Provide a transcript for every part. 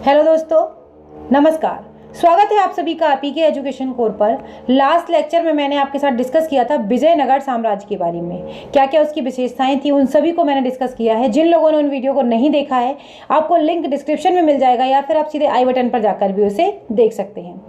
Hello दोस्तों, नमस्कार। स्वागत है आप सभी का आपीके एजुकेशन कोर पर। लास्ट लेक्चर में मैंने आपके साथ डिस्कस किया था विजयनगर साम्राज्य के बारे में, क्या क्या उसकी विशेषताएं थी, उन सभी को मैंने डिस्कस किया है। जिन लोगों ने उन वीडियो को नहीं देखा है, आपको लिंक डिस्क्रिप्शन में मिल जाएगा या फिर आप सीधे आई बटन पर जाकर भी उसे देख सकते हैं।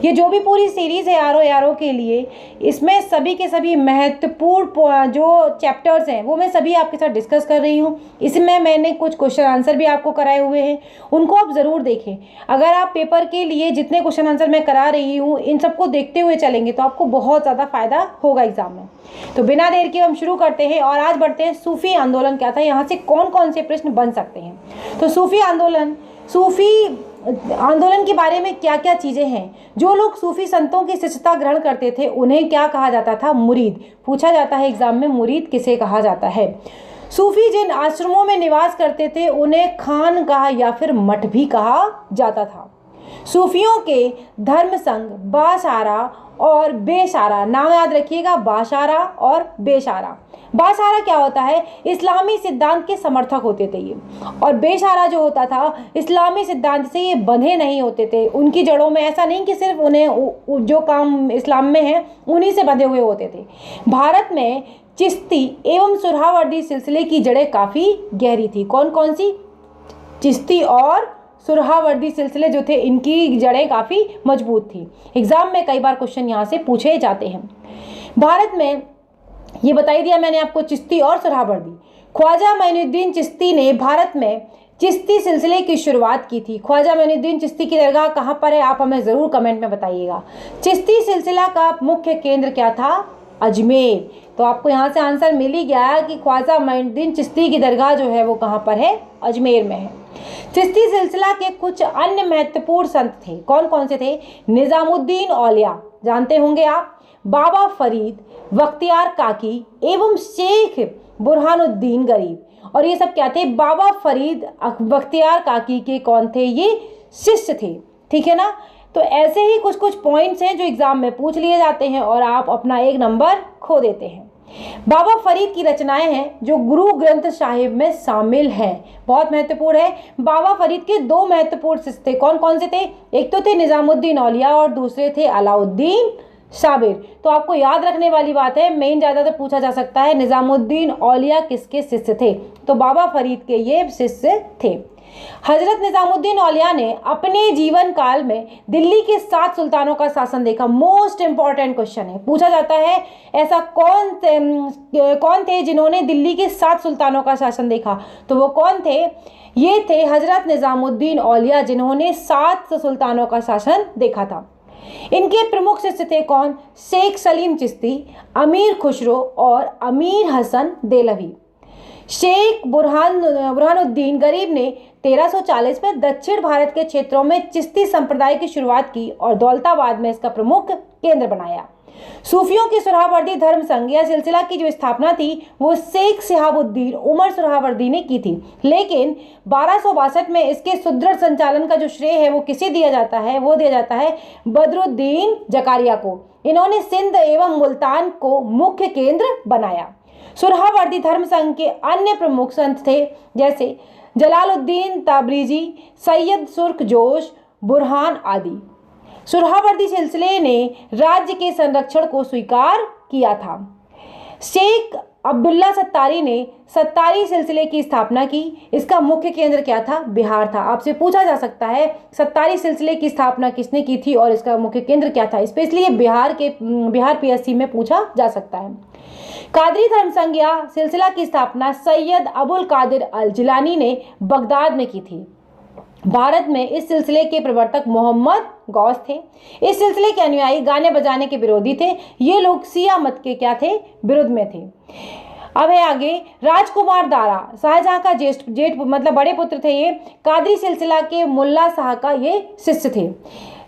ये जो भी पूरी सीरीज़ है आर के लिए, इसमें सभी के सभी महत्वपूर्ण जो चैप्टर्स हैं वो मैं सभी आपके साथ डिस्कस कर रही हूँ। इसमें मैंने कुछ क्वेश्चन आंसर भी आपको कराए हुए हैं, उनको आप ज़रूर देखें। अगर आप पेपर के लिए जितने क्वेश्चन आंसर मैं करा रही हूँ इन सबको देखते हुए चलेंगे तो आपको बहुत ज़्यादा फायदा होगा एग्जाम में। तो बिना देर के हम शुरू करते हैं और आज बढ़ते हैं सूफी आंदोलन क्या था, यहाँ से कौन कौन से प्रश्न बन सकते हैं। तो सूफी आंदोलन के बारे में क्या क्या चीज़ें हैं। जो लोग सूफी संतों की शिष्यता ग्रहण करते थे उन्हें क्या कहा जाता था? मुरीद। पूछा जाता है एग्जाम में, मुरीद किसे कहा जाता है। सूफी जिन आश्रमों में निवास करते थे उन्हें खान कहा या फिर मठ भी कहा जाता था। सूफियों के धर्म संघ बाशारा और बेशारा, नाम याद रखिएगा, बाशारा और बेशारा। बाशारा क्या होता है? इस्लामी सिद्धांत के समर्थक होते थे ये, और बेशारा जो होता था इस्लामी सिद्धांत से ये बंधे नहीं होते थे। उनकी जड़ों में ऐसा नहीं कि सिर्फ उन्हें जो काम इस्लाम में है उन्हीं से बंधे हुए होते थे। भारत में चिश्ती एवं सुरहावर्दी सिलसिले की जड़ें काफ़ी गहरी थी। कौन कौन सी? चिश्ती और सुरहावर्दी सिलसिले जो थे इनकी जड़ें काफ़ी मजबूत थी। एग्जाम में कई बार क्वेश्चन यहाँ से पूछे जाते हैं। भारत में ये बता ही दिया मैंने आपको, चिश्ती और सुरहावर्दी। ख्वाजा मोइनुद्दीन चिश्ती ने भारत में चिश्ती सिलसिले की शुरुआत की थी। ख्वाजा मोइनुद्दीन चिश्ती की दरगाह कहाँ पर है, आप हमें ज़रूर कमेंट में बताइएगा। चिश्ती सिलसिला का मुख्य केंद्र क्या था? अजमेर। तो आपको यहाँ से आंसर मिल ही गया कि ख्वाजा मोइनुद्दीन चिश्ती की दरगाह जो है वो कहाँ पर है? अजमेर में है। चिश्ती सिलसिला के कुछ अन्य महत्वपूर्ण संत थे। कौन कौन से थे? निजामुद्दीन औलिया, जानते होंगे आप, बाबा फरीद, बख्तियार काकी एवं शेख बुरहानुद्दीन गरीब। और ये सब क्या थे? बाबा फरीद बख्तियार काकी के कौन थे? ये शिष्य थे। ठीक है ना। तो ऐसे ही कुछ कुछ पॉइंट्स हैं जो एग्जाम में पूछ लिए जाते हैं और आप अपना एक नंबर खो देते हैं। बाबा फरीद की रचनाएं हैं जो गुरु ग्रंथ साहिब में शामिल हैं, बहुत महत्वपूर्ण है। बाबा फरीद के दो महत्वपूर्ण शिष्य थे। कौन कौन से थे? एक तो थे निजामुद्दीन औलिया और दूसरे थे अलाउद्दीन साबिर। तो आपको याद रखने वाली बात है, मेन ज़्यादातर पूछा जा सकता है निजामुद्दीन औलिया किसके शिष्य थे? तो बाबा फरीद के ये शिष्य थे। हजरत निजामुद्दीन औलिया ने अपने जीवन काल में दिल्ली के 7 सुल्तानों का शासन देखा। मोस्ट इंपॉर्टेंट क्वेश्चन है, पूछा जाता है ऐसा कौन थे जिन्होंने दिल्ली के 7 सुल्तानों का शासन देखा? तो वो कौन थे? ये थे हजरत निजामुद्दीन औलिया जिन्होंने 7 सुल्तानों का शासन देखा था। इनके प्रमुख शिष्य थे कौन? शेख सलीम चिश्ती, अमीर खुसरो और अमीर हसन देलवी। शेख बुरहानुद्दीन गरीब ने 1340 में दक्षिण भारत के क्षेत्रों में चिश्ती संप्रदाय की शुरुआत की और दौलताबाद में इसका प्रमुख केंद्र बनाया। सूफियों की सुरहावर्दी धर्म संघ या सिलसिला की जो स्थापना थी वो शेख शिहाबुद्दीन उमर सुरहावर्दी ने की थी, लेकिन 1262 में इसके सुदृढ़ संचालन का जो श्रेय है वो किसे दिया जाता है? वो दिया जाता है बदरुद्दीन जकारिया को। इन्होंने सिंध एवं मुल्तान को मुख्य केंद्र बनाया। सुरहावर्दी धर्म संघ के अन्य प्रमुख संत थे जैसे जलालुद्दीन ताबरीजी, सैयद सुर्ख जोश, बुरहान आदि। सुरहावर्दी सिलसिले ने राज्य के संरक्षण को स्वीकार किया था। शेख अब्दुल्ला सत्तारी ने सत्तारी सिलसिले की स्थापना की। इसका मुख्य केंद्र क्या था? बिहार था। आपसे पूछा जा सकता है सत्तारी सिलसिले की स्थापना किसने की थी और इसका मुख्य केंद्र क्या था? स्पेशली ये बिहार पीएससी में पूछा जा सकता है। कादरी धर्म संघ या सिलसिला की स्थापना सैयद अबुल कादिर अल जिलानी ने बगदाद में की थी। भारत में इस सिलसिले के प्रवर्तक मोहम्मद गौस थे। इस सिलसिले के अनुयायी गाने बजाने के विरोधी थे। ये लोग शिया मत के क्या थे? विरुद्ध में थे। अब है आगे, राजकुमार दारा शाहजहां का जेठ मतलब बड़े पुत्र थे। ये कादरी सिलसिला के मुल्ला शाह का ये शिष्य थे।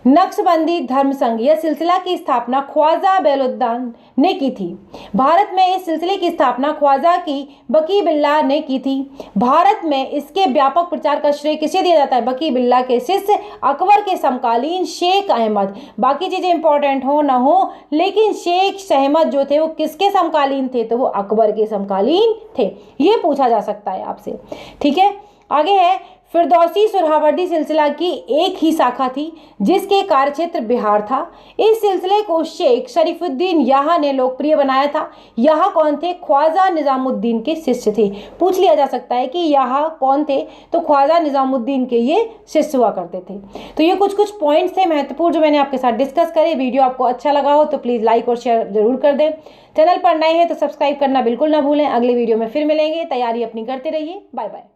नक्शबंदी धर्म संघ या सिलसिला की स्थापना ख्वाजा बेलुद्दीन ने की थी। भारत में इस सिलसिले की स्थापना ख्वाजा की बकी बिल्ला ने की थी। भारत में इसके व्यापक प्रचार का श्रेय किसे दिया जाता है? बकी बिल्ला के शिष्य अकबर के समकालीन शेख अहमद। बाकी चीजें इंपॉर्टेंट हो ना हो, लेकिन शेख अहमद जो थे वो किसके समकालीन थे? तो वो अकबर के समकालीन थे। ये पूछा जा सकता है आपसे। ठीक है, आगे है फिरदौसी सुहरावर्दी सिलसिला की एक ही शाखा थी जिसके कार्यक्षेत्र बिहार था। इस सिलसिले को शेख शरीफुद्दीन याहा ने लोकप्रिय बनाया था। याहा कौन थे? ख्वाजा निजामुद्दीन के शिष्य थे। पूछ लिया जा सकता है कि याहा कौन थे, तो ख्वाजा निजामुद्दीन के ये शिष्य हुआ करते थे। तो ये कुछ पॉइंट्स थे महत्वपूर्ण जो मैंने आपके साथ डिस्कस करे। वीडियो आपको अच्छा लगा हो तो प्लीज़ लाइक और शेयर जरूर कर दें। चैनल पर नए हैं तो सब्सक्राइब करना बिल्कुल ना भूलें। अगले वीडियो में फिर मिलेंगे। तैयारी अपनी करते रहिए। Bye bye.